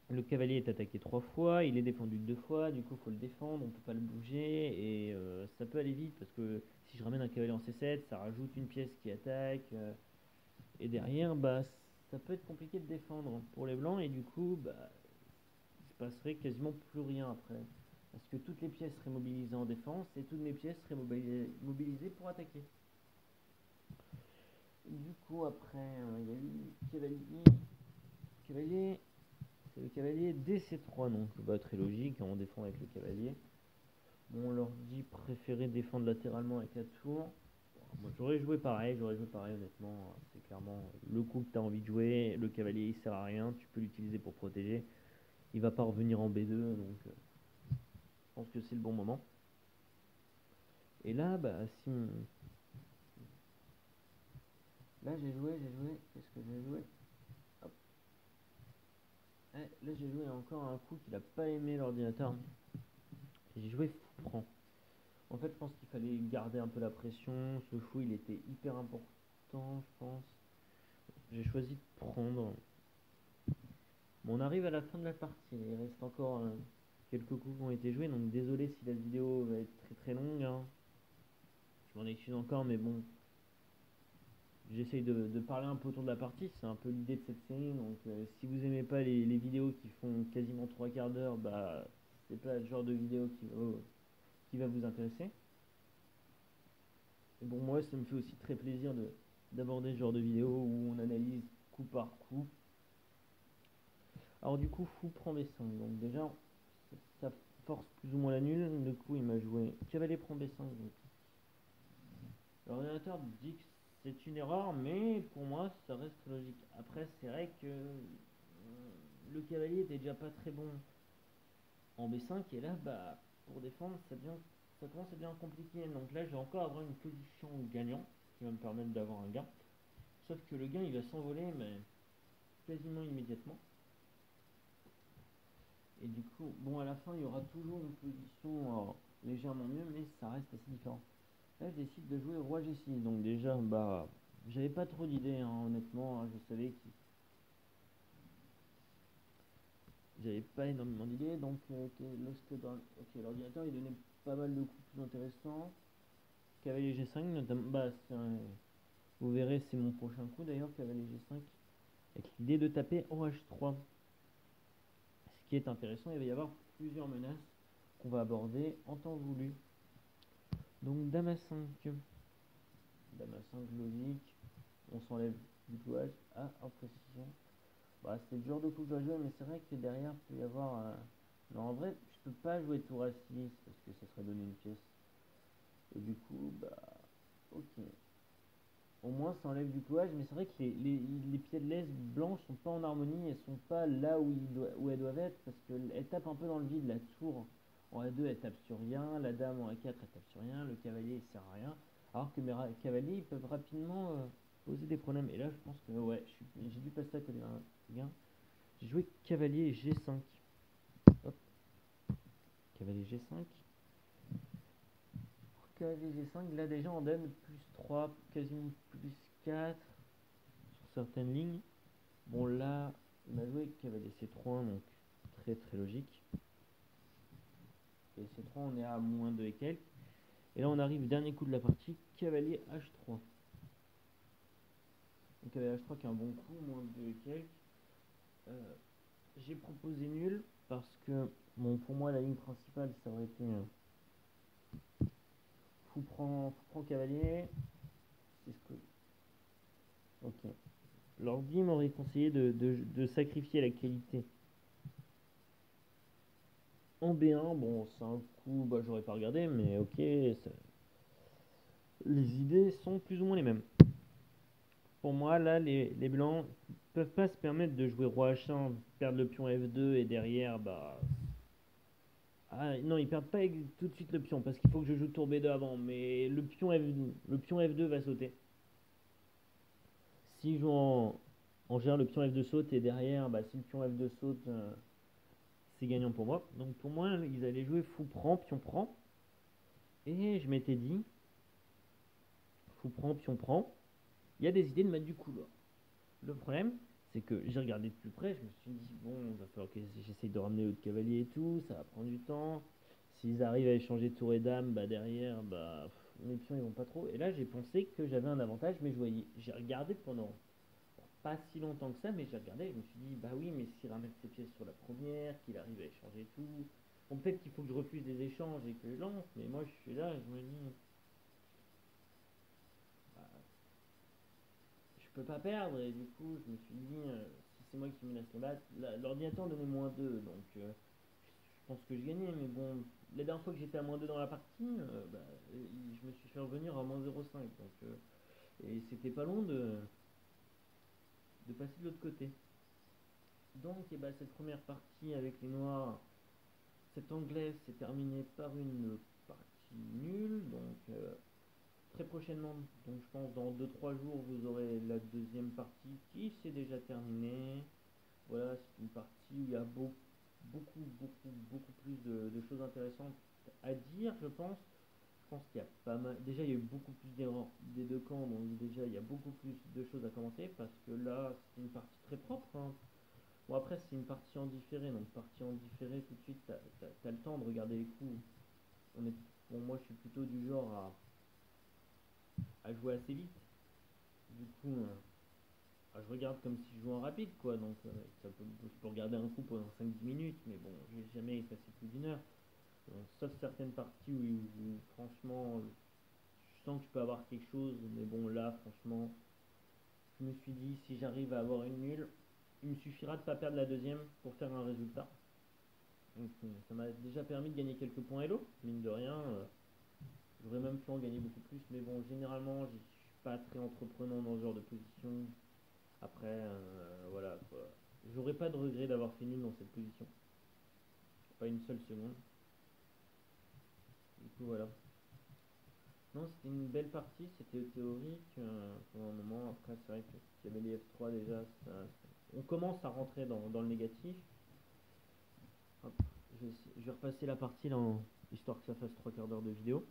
le cavalier est attaqué 3 fois, il est défendu 2 fois, du coup il faut le défendre, on peut pas le bouger et ça peut aller vite parce que si je ramène un cavalier en C7, ça rajoute une pièce qui attaque et derrière bah ça peut être compliqué de défendre pour les blancs et du coup bah il se passerait quasiment plus rien après parce que toutes les pièces seraient mobilisées en défense et toutes mes pièces seraient mobilisées pour attaquer. Du coup après il y a eu cavalier. C'est le cavalier DC3, donc bah, très logique, on défend avec le cavalier. Bon, on leur dit préférer défendre latéralement avec la tour. Bon, moi j'aurais joué pareil honnêtement. C'est clairement le coup que tu as envie de jouer. Le cavalier il sert à rien, tu peux l'utiliser pour protéger. Il va pas revenir en B2, donc je pense que c'est le bon moment. Et là, bah si. Là qu'est-ce que j'ai joué? Hop. Là j'ai joué encore un coup qu'il a pas aimé l'ordinateur. J'ai joué fou prend. En fait, je pense qu'il fallait garder un peu la pression. Ce fou, il était hyper important, je pense. J'ai choisi de prendre. Bon, on arrive à la fin de la partie. Il reste encore quelques coups qui ont été joués. Donc, désolé si la vidéo va être très très longue. Hein. Je m'en excuse encore, mais bon. J'essaye de parler un peu autour de la partie. C'est un peu l'idée de cette série. Donc, si vous aimez pas les vidéos qui font quasiment 3/4 d'heure, bah, c'est pas le genre de vidéo qui va vous intéresser. Et bon, moi, ça me fait aussi très plaisir d'aborder ce genre de vidéo où on analyse coup par coup. Alors du coup, fou prend B5. Donc déjà, ça force plus ou moins la nulle. Du coup, il m'a joué cavalier prend B5. Donc l'ordinateur dit que c'est une erreur, mais pour moi, ça reste logique. Après, c'est vrai que le cavalier était déjà pas très bon en B5 et là, bah, pour défendre, ça commence à devenir compliqué. Donc là, je vais encore avoir une position gagnant qui va me permettre d'avoir un gain. Sauf que le gain, il va s'envoler, mais quasiment immédiatement. Et du coup, bon, à la fin, il y aura toujours une position légèrement mieux, mais ça reste assez différent. Là, je décide de jouer roi G6. Donc déjà, bah, j'avais pas trop d'idées, hein, honnêtement. Hein, je savais que j'avais pas énormément d'idées. Donc, l'ordinateur, il donnait pas mal de coups plus intéressants. Cavalier G5, notamment, bah, vous verrez, c'est mon prochain coup d'ailleurs, cavalier G5, avec l'idée de taper en H3. Ce qui est intéressant, il va y avoir plusieurs menaces qu'on va aborder en temps voulu. Donc dame à 5. Dame à 5 logique. On s'enlève du clouage à imprécision. Bah, c'est le genre de coup que je dois jouer, mais c'est vrai que derrière il peut y avoir non, en vrai, je peux pas jouer tour à 6 parce que ça serait donner une pièce. Et du coup, bah, ok. Au moins ça enlève du clouage, mais c'est vrai que les pieds de l'aise blanches sont pas en harmonie, elles sont pas là où elles doivent être, parce qu'elles tapent un peu dans le vide. La tour en A2 elle tape sur rien, la dame en A4 elle tape sur rien, le cavalier il sert à rien, alors que mes cavaliers ils peuvent rapidement poser des problèmes. Et là, je pense que ouais, j'ai dû passer à côté d'un gain. J'ai joué cavalier G5. Hop, cavalier G5. Cavalier G5, là déjà on donne plus 3, quasiment plus 4 sur certaines lignes. Bon là, il m'a joué cavalier C3, donc très très logique. Et C3, on est à moins 2 et quelques. Et là on arrive, dernier coup de la partie, cavalier H3. Donc cavalier H3 qui est un bon coup, moins 2 et quelques. J'ai proposé nul parce que, bon, pour moi la ligne principale ça aurait été fou prend cavalier. C'est ce que... Ok. L'ordi m'aurait conseillé de sacrifier la qualité en B1. Bon, c'est un coup, bah, j'aurais pas regardé, mais ok, ça... les idées sont plus ou moins les mêmes. Pour moi, là, les blancs peuvent pas se permettre de jouer roi H1, perdre le pion F2 et derrière, bah... Ah non, ils perdent pas tout de suite le pion parce qu'il faut que je joue tour B2 avant, mais le pion F2 va sauter. Si je joue en gère, le pion F2 saute et derrière, bah, si le pion F2 saute, c'est gagnant pour moi. Donc pour moi, ils allaient jouer fou prend, pion prend. Et je m'étais dit, fou prend, pion prend. Il y a des idées de mettre du couloir. Le problème, c'est que j'ai regardé de plus près, je me suis dit, bon, il va falloir que j'essaye de ramener le cavalier et tout, ça va prendre du temps. S'ils arrivent à échanger tour et dame, bah derrière, bah mes pions ils vont pas trop. Et là j'ai pensé que j'avais un avantage, mais je voyais, j'ai regardé pendant pas si longtemps que ça, mais j'ai regardé, je me suis dit, bah oui, mais s'il ramène ses pièces sur la première, qu'il arrive à échanger tout, bon peut-être qu'il faut que je refuse des échanges et que je lance, mais moi je suis là, je me dis, bah, je peux pas perdre, et du coup je me suis dit, si c'est moi qui me laisse le battre, l'ordinateur donnait moins 2 donc je pense que je gagnais, mais bon, la dernière fois que j'étais à moins 2 dans la partie, bah, je me suis fait revenir à moins 0,5, donc et c'était pas long de passer de l'autre côté. Donc, et bah, cette première partie avec les noirs, cette anglaise s'est terminée par une partie nulle. Donc, très prochainement, donc je pense dans 2-3 jours, vous aurez la deuxième partie qui s'est déjà terminée. Voilà, c'est une partie où il y a beaucoup plus de choses intéressantes à dire, je pense. Je pense qu'il y a pas mal. Déjà, il y a eu beaucoup plus d'erreurs des deux camps, donc déjà, il y a beaucoup plus de choses à commenter parce que là, c'est une partie très propre, hein. Bon, après, c'est une partie en différé, donc partie en différé, tout de suite, t'as le temps de regarder les coups. On est, bon, moi, je suis plutôt du genre à jouer assez vite. Du coup, je regarde comme si je jouais en rapide, quoi. Donc, je peux regarder un coup pendant 5-10 minutes, mais bon, je vais jamais y passer plus d'1 heure. Sauf certaines parties où, franchement, je sens que je peux avoir quelque chose, mais bon, là, franchement, je me suis dit, si j'arrive à avoir une nulle, il me suffira de pas perdre la deuxième pour faire un résultat. Donc, ça m'a déjà permis de gagner quelques points Hello, mine de rien. J'aurais même pu en gagner beaucoup plus, mais bon, généralement, je suis pas très entreprenant dans ce genre de position. Après, voilà, quoi. J'aurais pas de regret d'avoir fait nul dans cette position. Pas une seule seconde. Du coup, voilà. Non, c'était une belle partie, c'était théorique pendant un moment. Après, c'est vrai qu'il y avait les F3 déjà. On commence à rentrer dans le négatif. Hop, je vais repasser la partie là, histoire que ça fasse 3 quarts d'heure de vidéo.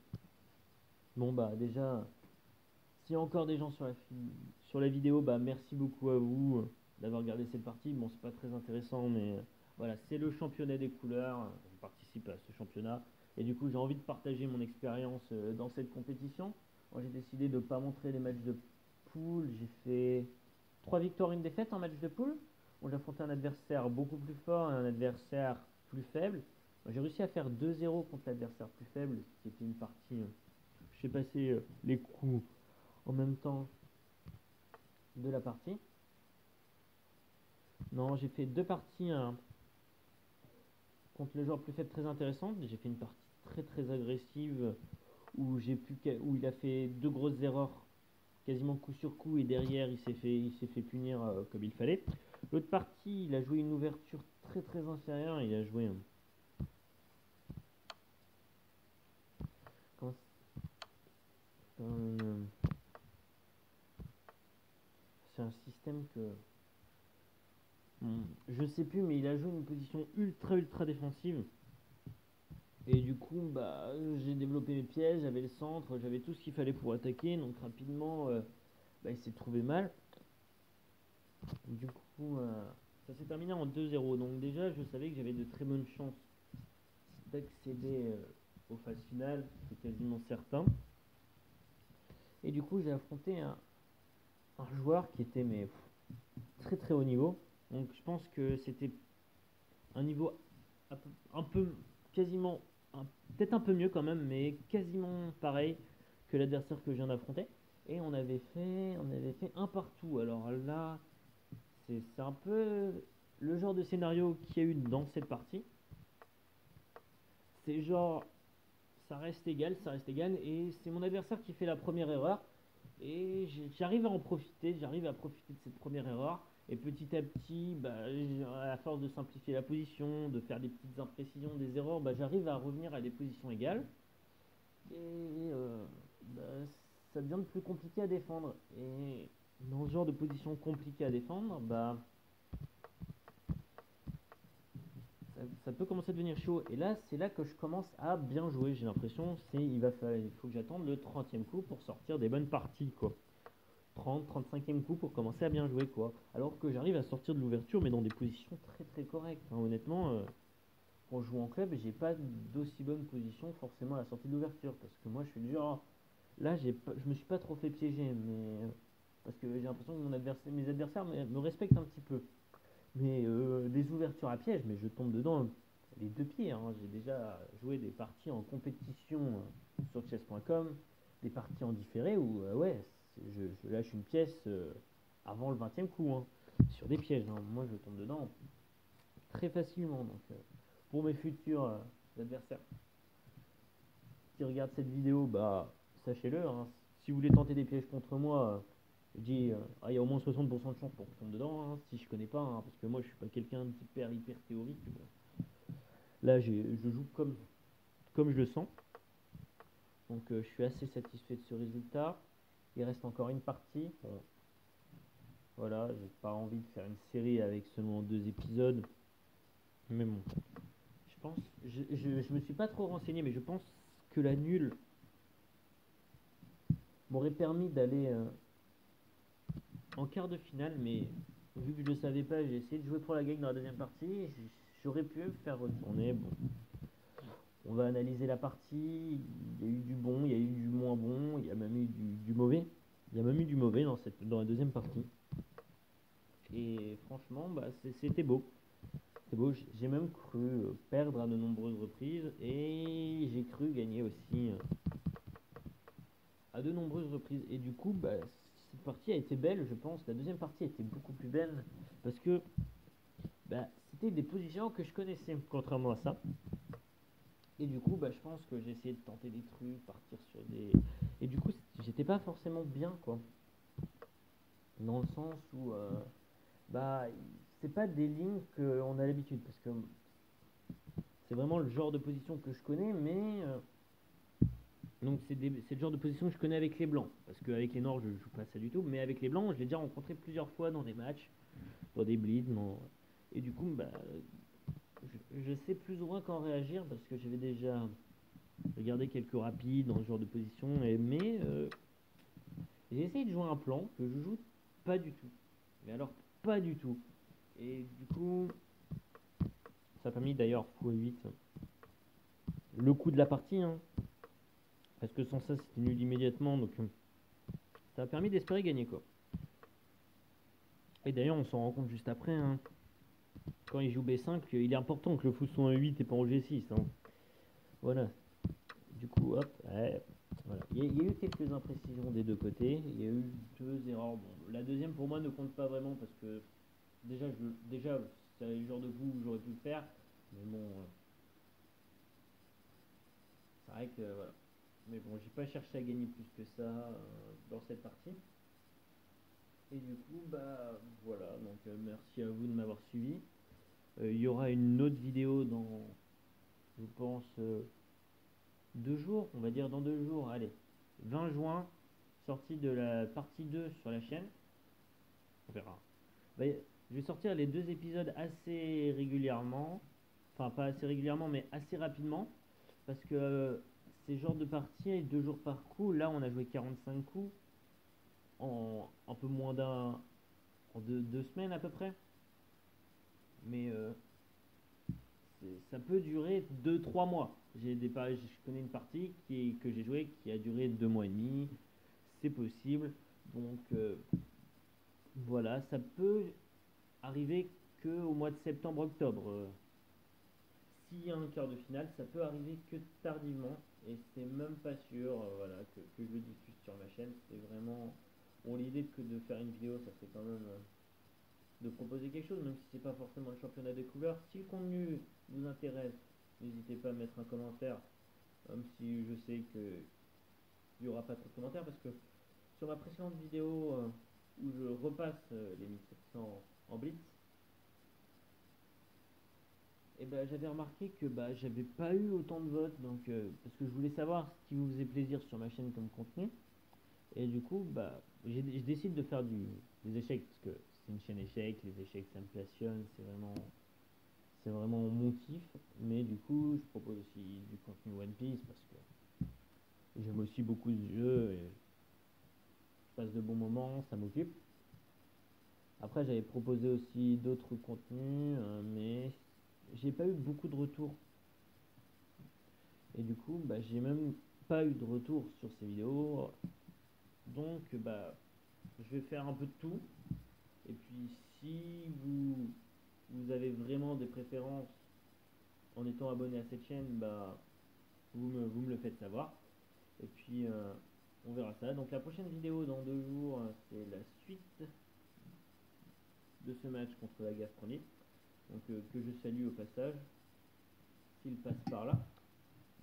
Bon, bah, déjà, s'il y a encore des gens sur la vidéo, bah, merci beaucoup à vous d'avoir regardé cette partie. Bon, c'est pas très intéressant, mais voilà, c'est le championnat des couleurs. Je participe à ce championnat. Et du coup, j'ai envie de partager mon expérience dans cette compétition. Moi, j'ai décidé de ne pas montrer les matchs de poule. J'ai fait 3 victoires, une défaite en match de poule. Bon, j'ai affronté un adversaire beaucoup plus fort et un adversaire plus faible. J'ai réussi à faire 2-0 contre l'adversaire plus faible, qui était une partie. J'ai passé les coups en même temps de la partie. Non, j'ai fait 2 parties contre le joueur plus faible très intéressantes. J'ai fait une partie très agressive où il a fait 2 grosses erreurs quasiment coup sur coup et derrière il s'est fait punir comme il fallait. L'autre partie, il a joué une ouverture très inférieure. Il a joué un, système que... Bon, je sais plus, mais il a joué une position ultra défensive. Et du coup, bah, j'ai développé mes pièges, j'avais le centre, j'avais tout ce qu'il fallait pour attaquer. Donc rapidement, bah, il s'est trouvé mal. Du coup, ça s'est terminé en 2-0. Donc déjà, je savais que j'avais de très bonnes chances d'accéder aux phases finales. C'est quasiment certain. Et du coup, j'ai affronté un joueur qui était mais, très haut niveau. Donc je pense que c'était un niveau un peu quasiment, peut-être un peu mieux quand même, mais quasiment pareil que l'adversaire que je viens d'affronter. Et on avait fait un partout. Alors là, c'est un peu le genre de scénario qu'il y a eu dans cette partie. C'est genre, ça reste égal, et c'est mon adversaire qui fait la première erreur. Et j'arrive à profiter de cette première erreur. Et petit à petit, bah, à force de simplifier la position, de faire des petites imprécisions, des erreurs, bah, j'arrive à revenir à des positions égales. Et bah, ça devient de plus compliqué à défendre. Et dans ce genre de position compliquée à défendre, bah, ça peut commencer à devenir chaud. Et là, c'est là que je commence à bien jouer. J'ai l'impression, il faut que j'attende le 30e coup pour sortir des bonnes parties, quoi. 35e coup pour commencer à bien jouer, quoi. Alors que j'arrive à sortir de l'ouverture, mais dans des positions très correctes, hein. Honnêtement, quand je joue en club, j'ai pas d'aussi bonne position forcément à la sortie de l'ouverture. Parce que moi, je suis du genre. Là, je me suis pas trop fait piéger, mais. Parce que j'ai l'impression que mes adversaires me respectent un petit peu. Mais des ouvertures à piège, mais je tombe dedans les deux pieds, hein. J'ai déjà joué des parties en compétition sur chess.com, des parties en différé où, ouais, je lâche une pièce avant le 20e coup, hein, sur des pièges, hein. Moi, je tombe dedans très facilement. Donc, pour mes futurs adversaires qui regardent cette vidéo, bah, sachez-le, hein, si vous voulez tenter des pièges contre moi, je dis, il y a au moins 60% de chance pour que je tombe dedans, hein, si je connais pas, hein, parce que moi, je suis pas quelqu'un d'hyper hyper théorique. Bon. Là, je joue comme je le sens. Donc, je suis assez satisfait de ce résultat. Il reste encore une partie. Bon, voilà, j'ai pas envie de faire une série avec seulement 2 épisodes. Mais bon, je pense, je me suis pas trop renseigné, mais je pense que la nulle m'aurait permis d'aller en quart de finale. Mais vu que je ne le savais pas, j'ai essayé de jouer pour la gagne dans la deuxième partie. J'aurais pu me faire retourner. Bon, on va analyser la partie. Il y a eu du bon, il y a eu du moins bon, il y a même eu du mauvais. Il y a même eu du mauvais dans la deuxième partie. Et franchement, bah, c'était beau. C'est beau, j'ai même cru perdre à de nombreuses reprises, et j'ai cru gagner aussi à de nombreuses reprises. Et du coup, bah, cette partie a été belle, je pense. La deuxième partie a été beaucoup plus belle parce que bah, c'était des positions que je connaissais, contrairement à ça. Et du coup, bah, je pense que j'ai essayé de tenter des trucs, partir sur des... Et du coup, j'étais pas forcément bien, quoi. Dans le sens où, bah, c'est pas des lignes qu'on a l'habitude, parce que c'est vraiment le genre de position que je connais, mais donc c'est le genre de position que je connais avec les blancs, parce qu'avec les noirs je joue pas ça du tout, mais avec les blancs je l'ai déjà rencontré plusieurs fois dans des matchs, dans des bleeds, et du coup bah, je sais plus ou moins quand réagir, parce que j'avais déjà regardé quelques rapides dans ce genre de position, mais j'ai essayé de jouer un plan que je joue pas du tout, mais alors pas du tout, et du coup ça a permis d'ailleurs x8 le coup de la partie, hein, parce que sans ça c'était nul immédiatement, donc ça a permis d'espérer gagner, quoi. Et d'ailleurs, on s'en rend compte juste après, hein, quand il joue B5, il est important que le fou soit en 8 et pas en G6, hein. Voilà. Du coup, hop, ouais, voilà. Il y a eu quelques imprécisions des deux côtés. Il y a eu 2 erreurs. Bon, la deuxième pour moi ne compte pas vraiment parce que déjà c'est le genre de coup où j'aurais pu le faire. Mais bon, c'est vrai que voilà. Mais bon, j'ai pas cherché à gagner plus que ça dans cette partie. Et du coup, bah voilà. Donc merci à vous de m'avoir suivi. Il y aura une autre vidéo dans, je pense, 2 jours, on va dire dans 2 jours, allez, 20 juin, sortie de la partie 2 sur la chaîne. On verra. Bah, je vais sortir les 2 épisodes assez régulièrement. Enfin, pas assez régulièrement, mais assez rapidement. Parce que ces genres de parties, 2 jours par coup, là on a joué 45 coups en un peu moins en 2 semaines à peu près. Mais ça peut durer 2 3 mois. Je connais une partie que j'ai jouée qui a duré 2 mois et demi. C'est possible. Donc voilà, ça peut arriver que au mois de septembre-octobre. S'il y a un quart de finale, ça peut arriver que tardivement. Et c'est même pas sûr voilà, que je le diffuse sur ma chaîne. C'est vraiment. Bon, l'idée que de faire une vidéo, ça c'est quand même de proposer quelque chose, même si c'est pas forcément le championnat des couleurs. Si le contenu vous intéresse, n'hésitez pas à mettre un commentaire, même si je sais qu'il n'y aura pas trop de commentaires, parce que sur ma précédente vidéo où je repasse les 1700 en blitz, et ben, j'avais remarqué que bah, j'avais pas eu autant de votes, donc parce que je voulais savoir ce qui vous faisait plaisir sur ma chaîne comme contenu. Et du coup, bah, je décide de faire des échecs, parce que c'est une chaîne échecs, les échecs ça me passionne, c'est vraiment mon kiff. Mais du coup, je propose aussi du contenu One Piece, parce que j'aime aussi beaucoup ce jeu, et je passe de bons moments, ça m'occupe. Après, j'avais proposé aussi d'autres contenus, mais j'ai pas eu beaucoup de retours. Et du coup, bah, j'ai même pas eu de retour sur ces vidéos. Donc, bah, je vais faire un peu de tout. Et puis, si vous avez vraiment des préférences en étant abonné à cette chaîne, bah, vous me le faites savoir. Et puis, on verra ça. Donc, la prochaine vidéo dans 2 jours, c'est la suite de ce match contre la Gastronomie. Donc, que je salue au passage, s'il passe par là.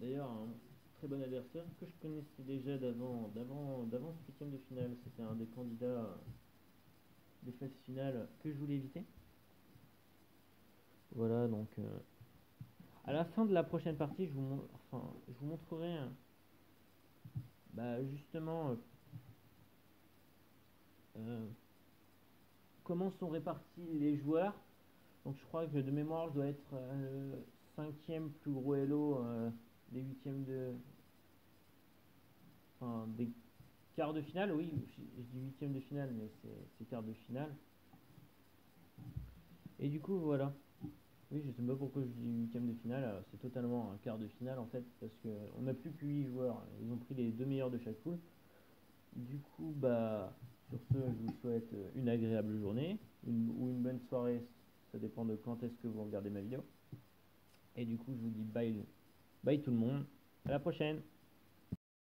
D'ailleurs, un très bon adversaire que je connaissais déjà d'avant ce 8ème de finale. C'était un des candidats des phases finales que je voulais éviter. Voilà, donc à la fin de la prochaine partie, je vous montrerai bah, justement euh, comment sont répartis les joueurs. Donc je crois que de mémoire, je dois être le 5ème plus gros Elo des 8ème des quarts de finale. Oui, je dis 8ème de finale, mais c'est quart de finale. Et du coup, voilà. Oui, je sais pas pourquoi je dis 8ème de finale, c'est totalement un quart de finale en fait, parce qu'on n'a plus que 8 joueurs, ils ont pris les 2 meilleurs de chaque poule. Du coup, bah, sur ce, je vous souhaite une agréable journée, ou une bonne soirée, ça dépend de quand est-ce que vous regardez ma vidéo. Et du coup, je vous dis bye, bye tout le monde, à la prochaine.